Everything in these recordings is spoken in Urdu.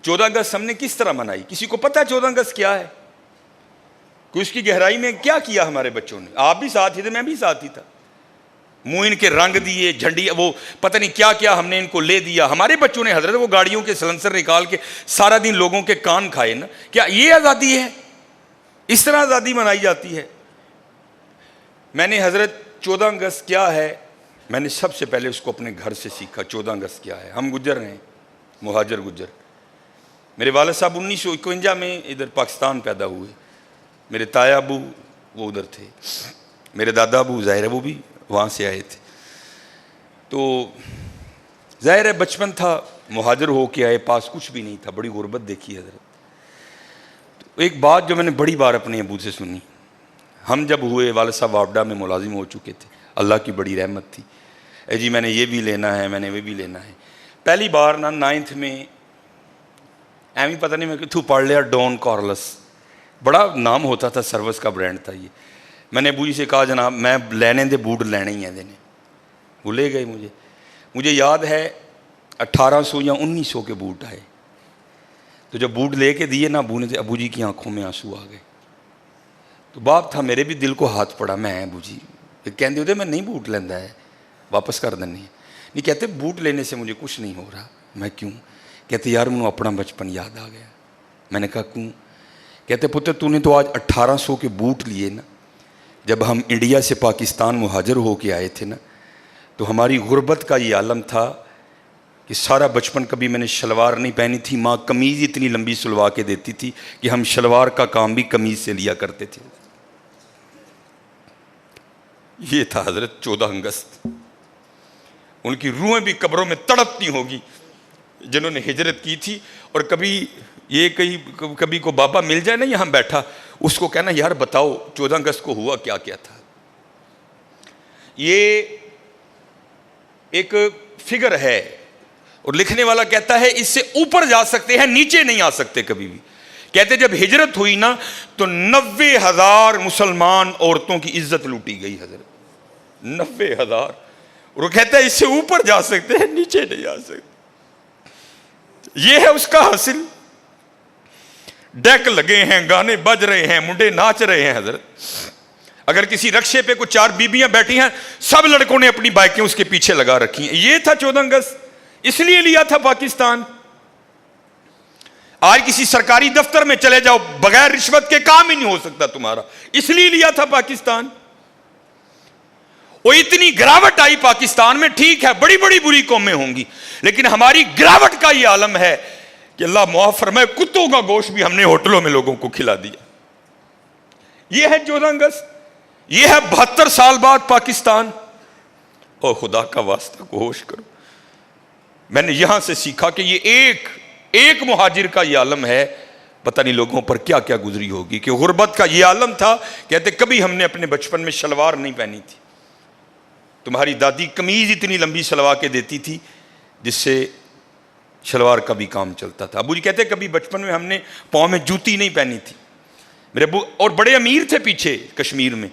14 اگست ہم نے کس طرح منائی؟ کسی کو پتہ 14 اگست کیا ہے؟ کہ اس کی گہرائی میں کیا کیا ہمارے بچوں نے؟ آپ بھی ساتھ ہی تھے، میں بھی ساتھ ہی تھا. منہ ان کے رنگ دیے، جھنڈی، وہ پتہ نہیں کیا کیا ہم نے ان کو لے دیا. ہمارے بچوں نے حضرت وہ گاڑیوں کے سلنسر نکال کے سارا دن لوگوں کے کان کھائے نا. کیا یہ آزادی ہے؟ اس طرح آزادی منائی جاتی ہے؟ میں نے حضرت 14 اگست کیا ہے، میں نے سب سے پہلے اس کو اپنے گھر سے سیکھا. 14 اگست کیا ہے؟ ہم گجر ہیں، مہاجر گجر. میرے والد صاحب 1951 میں ادھر پاکستان پیدا ہوئے. میرے تایا ابو وہ ادھر تھے، میرے دادا ابو ظاہر ہے وہ بھی وہاں سے آئے تھے. تو ظاہر ہے بچپن تھا، مہاجر ہو کے آئے، پاس کچھ بھی نہیں تھا، بڑی غربت دیکھی حضرت. تو ایک بات جو میں نے بڑی بار اپنے ابو سے سنی، ہم جب ہوئے والد صاحب واپڈا میں ملازم ہو چکے تھے، اللہ کی بڑی رحمت تھی. اے جی میں نے یہ بھی لینا ہے، میں نے وہ بھی لینا ہے. پہلی بار نا 9th میں ایویں پتہ نہیں میں تو پڑھ لیا ڈون کارلس، بڑا نام ہوتا تھا، سروس کا برانڈ تھا یہ. میں نے ابو جی سے کہا جناب میں لینے دے بوٹ لینے ہی ہیں دینے. وہ لے گئے. مجھے یاد ہے 1800 یا 1900 کے بوٹ آئے. تو جب بوٹ لے کے دیے نا ابو نے، ابو جی کی آنکھوں میں آنسو آ گئے. تو باپ تھا، میرے بھی دل کو ہاتھ پڑا. میں ابو جی کہتے ہوتے میں نہیں بوٹ لینا ہے، واپس کر دینے. نہیں کہتے بوٹ لینے سے مجھے کچھ نہیں ہو رہا. میں کیوں؟ کہتے یار مجھے اپنا بچپن یاد آ گیا. میں نے کہا کیوں؟ کہتے پتر تو نے تو آج 1800 کے بوٹ لیے نا. جب ہم انڈیا سے پاکستان مہاجر ہو کے آئے تھے نا، تو ہماری غربت کا یہ عالم تھا کہ سارا بچپن کبھی میں نے شلوار نہیں پہنی تھی. ماں قمیض اتنی لمبی سلوا کے دیتی تھی کہ ہم شلوار کا کام بھی قمیض سے لیا کرتے تھے. یہ تھا حضرت 14 اگست. ان کی روحیں بھی قبروں میں تڑپتی ہوگی جنہوں نے ہجرت کی تھی. اور کبھی کو بابا مل جائے نا یہاں بیٹھا، اس کو کہنا یار بتاؤ 14 اگست کو ہوا کیا کیا تھا. یہ ایک فگر ہے اور لکھنے والا کہتا ہے اس سے اوپر جا سکتے ہیں، نیچے نہیں آ سکتے کبھی بھی. کہتے جب ہجرت ہوئی نا تو 90,000 مسلمان عورتوں کی عزت لوٹی گئی حضرت. 90,000. اور وہ کہتا ہے اس سے اوپر جا سکتے ہیں، نیچے نہیں آ سکتے. یہ ہے اس کا حاصل. ڈیک لگے ہیں، گانے بج رہے ہیں، منڈے ناچ رہے ہیں حضرت. اگر کسی رکشے پہ کچھ 4 بیبیاں بیٹھی ہیں، سب لڑکوں نے اپنی بائکیں اس کے پیچھے لگا رکھی ہیں. یہ تھا 14 اگست. اس لیے لیا تھا پاکستان. آج کسی سرکاری دفتر میں چلے جاؤ، بغیر رشوت کے کام ہی نہیں ہو سکتا تمہارا. اس لیے لیا تھا پاکستان. وہ اتنی گراوٹ آئی پاکستان میں. ٹھیک ہے بڑی بڑی بری قومیں ہوں گی، لیکن ہماری گراوٹ کا یہ عالم ہے کہ اللہ معاف فرمائے کتوں کا گوشت بھی ہم نے ہوٹلوں میں لوگوں کو کھلا دیا. یہ ہے 14 اگست. یہ ہے 72 سال بعد پاکستان. اور خدا کا واسطہ کو ہوش کرو. میں نے یہاں سے سیکھا کہ یہ ایک مہاجر کا یہ عالم ہے. پتہ نہیں لوگوں پر کیا کیا گزری ہوگی کہ غربت کا یہ عالم تھا. کہتے کبھی ہم نے اپنے بچپن میں شلوار نہیں پہنی تھی. تمہاری دادی قمیض اتنی لمبی سلوا کے دیتی تھی جس سے شلوار کا بھی کام چلتا تھا. ابو جی کہتے کبھی بچپن میں ہم نے پاؤں میں جوتی نہیں پہنی تھی. میرے ابو اور بڑے امیر تھے پیچھے کشمیر میں.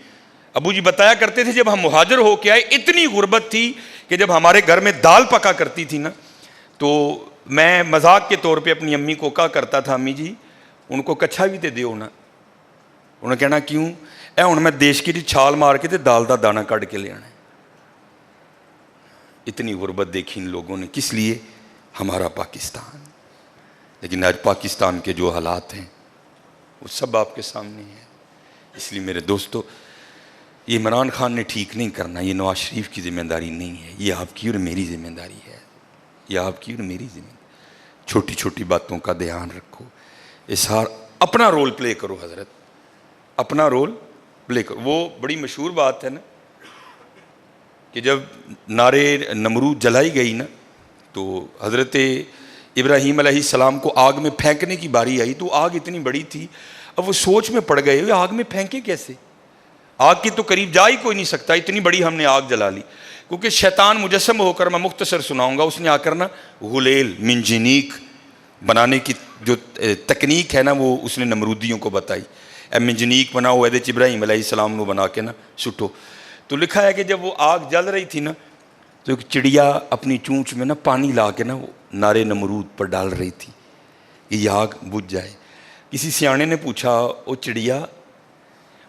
ابو جی بتایا کرتے تھے جب ہم مہاجر ہو کے آئے اتنی غربت تھی کہ جب ہمارے گھر میں دال پکا کرتی تھی نا تو میں مذاق کے طور پہ اپنی امی کو کہا کرتا تھا امی جی ان کو کچھا بھی تے دیو نا. انہوں نے کہنا کیوں؟ اے ہن میں دیش کی چھال مار کے تے دال دا دانہ کٹ کے لے آنا ہے. اتنی غربت دیکھی ان لوگوں نے. کس لیے؟ ہمارا پاکستان. لیکن آج پاکستان کے جو حالات ہیں وہ سب آپ کے سامنے ہیں. اس لیے میرے دوستو یہ عمران خان نے ٹھیک نہیں کرنا. یہ نواز شریف کی ذمہ داری نہیں ہے، یہ آپ کی اور میری ذمہ داری ہے. یہ آپ کی اور میری ذمہ داری. چھوٹی چھوٹی باتوں کا دھیان رکھو. اسار اپنا رول پلے کرو حضرت، اپنا رول پلے کرو. وہ بڑی مشہور بات ہے نا کہ جب نارے نمرود جلائی گئی نا تو حضرت ابراہیم علیہ السلام کو آگ میں پھینکنے کی باری آئی تو آگ اتنی بڑی تھی. اب وہ سوچ میں پڑ گئے آگ میں پھینکے کیسے؟ آگ کی تو قریب جا ہی کوئی نہیں سکتا، اتنی بڑی ہم نے آگ جلا لی. کیونکہ شیطان مجسم ہو کر، میں مختصر سناؤں گا، اس نے آ کر نا غلیل منجنیق بنانے کی جو تکنیک ہے نا وہ اس نے نمرودیوں کو بتائی. اے منجنیق بناؤ، ایدے ابراہیم علیہ السلام نے بنا کے نا سٹو. تو لکھا ہے کہ جب وہ آگ جل رہی تھی نا تو ایک چڑیا اپنی چونچ میں نا پانی لا کے نا وہ نارے نمرود پر ڈال رہی تھی کہ یہ آگ بجھ جائے۔ کسی سیانے نے پوچھا، او چڑیا،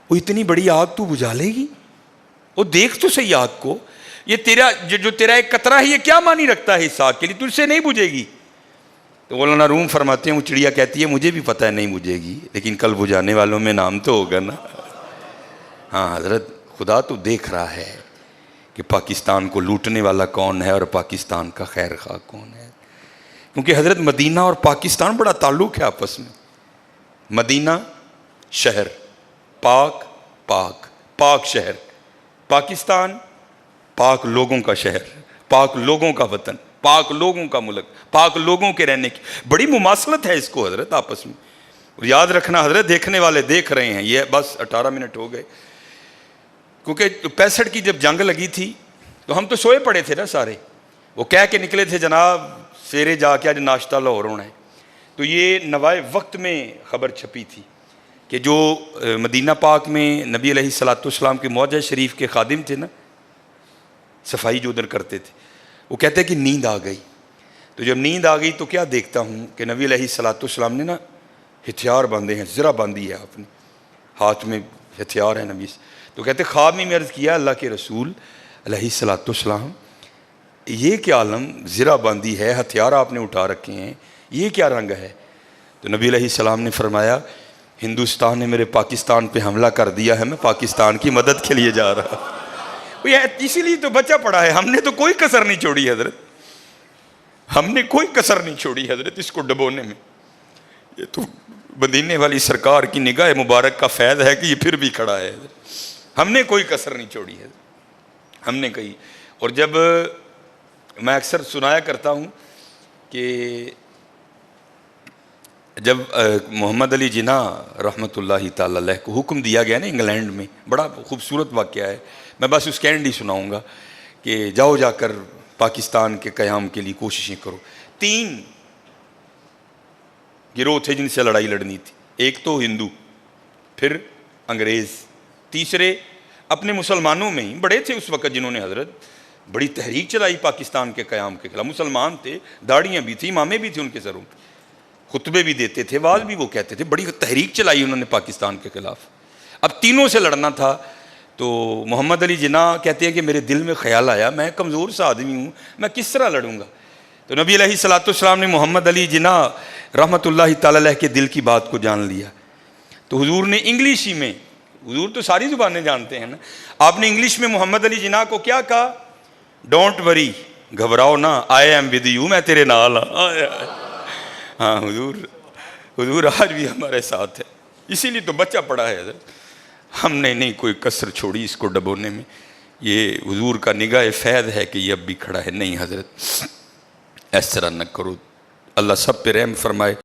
وہ اتنی بڑی آگ تو بجھا لے گی؟ وہ دیکھ تو صحیح آگ کو، یہ تیرا جو تیرا ایک قطرہ ہے یہ کیا معنی رکھتا ہے اس آگ کے لیے، تجھ سے نہیں بجھے گی۔ تو مولانا روم فرماتے ہیں وہ چڑیا کہتی ہے مجھے بھی پتہ ہے نہیں بجھے گی، لیکن کل بجھانے والوں میں نام تو ہوگا نا۔ ہاں حضرت، خدا تو دیکھ رہا ہے کہ پاکستان کو لوٹنے والا کون ہے اور پاکستان کا خیر خواہ کون ہے۔ کیونکہ حضرت مدینہ اور پاکستان بڑا تعلق ہے آپس میں۔ مدینہ شہر، پاک پاک شہر، پاکستان پاک لوگوں کا شہر، پاک لوگوں کا وطن، پاک لوگوں کا ملک، پاک لوگوں کے رہنے کی بڑی مماثلت ہے اس کو حضرت آپس میں۔ اور یاد رکھنا حضرت، دیکھنے والے دیکھ رہے ہیں، یہ بس 18 منٹ ہو گئے، کیونکہ 65 کی جب جنگ لگی تھی تو ہم تو سوئے پڑے تھے نا سارے، وہ کہہ کے نکلے تھے جناب سیرے جا کے آج ناشتہ لاہور ہونا ہے، تو یہ نوائے وقت میں خبر چھپی تھی کہ جو مدینہ پاک میں نبی علیہ الصلوۃ والسلام کے معجزہ شریف کے خادم تھے نا، صفائی جو ادھر کرتے تھے، وہ کہتے ہیں کہ نیند آ گئی۔ تو جب نیند آ گئی تو کیا دیکھتا ہوں کہ نبی علیہ الصلوۃ والسلام نے نا ہتھیار باندھے ہیں، زرہ باندھی ہے آپ نے، ہاتھ میں ہتھیار ہے نبی سے۔ تو کہتے خواب میں عرض کیا اللہ کے رسول علیہ الصلوۃ والسلام، یہ کیا عالم، زرہ باندھی ہے، ہتھیار آپ نے اٹھا رکھے ہیں، یہ کیا رنگ ہے؟ تو نبی علیہ السلام نے فرمایا ہندوستان نے میرے پاکستان پہ حملہ کر دیا ہے، میں پاکستان کی مدد کے لیے جا رہا ہوں۔ اسی لیے تو بچہ پڑا ہے، ہم نے تو کوئی کسر نہیں چھوڑی حضرت، ہم نے کوئی کسر نہیں چھوڑی حضرت اس کو ڈبونے میں۔ یہ تو مدینے والی سرکار کی نگاہ مبارک کا فیض ہے کہ یہ پھر بھی کھڑا ہے حضرت، ہم نے کوئی کسر نہیں چھوڑی ہے ہم نے کہی۔ اور جب میں اکثر سنایا کرتا ہوں کہ جب محمد علی جناح رحمۃ اللہ تعالی علیہ کو حکم دیا گیا نا انگلینڈ میں، بڑا خوبصورت واقعہ ہے، میں بس اس کا اینڈ ہی سناؤں گا کہ جاؤ جا کر پاکستان کے قیام کے لیے کوششیں کرو۔ 3 گروہ تھے جن سے لڑائی لڑنی تھی، ایک تو ہندو، پھر انگریز، تیسرے اپنے مسلمانوں میں ہی بڑے تھے اس وقت جنہوں نے حضرت بڑی تحریک چلائی پاکستان کے قیام کے خلاف، مسلمان تھے، داڑیاں بھی تھیں، امامے بھی تھے ان کے سروں پہ، خطبے بھی دیتے تھے، واز بھی وہ کہتے تھے، بڑی تحریک چلائی انہوں نے پاکستان کے خلاف۔ اب تینوں سے لڑنا تھا، تو محمد علی جناح کہتے ہیں کہ میرے دل میں خیال آیا میں کمزور سا آدمی ہوں، میں کس طرح لڑوں گا؟ تو نبی علیہ الصلوۃ والسلام نے محمد علی جناح رحمۃ اللہ تعالی علیہ کے دل کی بات کو جان لیا، تو حضور نے انگلش ہی میں، حضور تو ساری زبانیں جانتے ہیں نا، آپ نے انگلش میں محمد علی جناح کو کیا کہا؟ ڈونٹ وری، گھبراؤ نہ، آئی ایم ود یو، میں تیرے نال ہاں۔ ہاں حضور آج بھی ہمارے ساتھ ہے، اسی لیے تو بچہ پڑا ہے حضرت، ہم نے نہیں کوئی کسر چھوڑی اس کو ڈبونے میں۔ یہ حضور کا نگاہ فیض ہے کہ یہ اب بھی کھڑا ہے۔ نہیں حضرت، اس طرح نہ کرو، اللہ سب پہ رحم فرمائے۔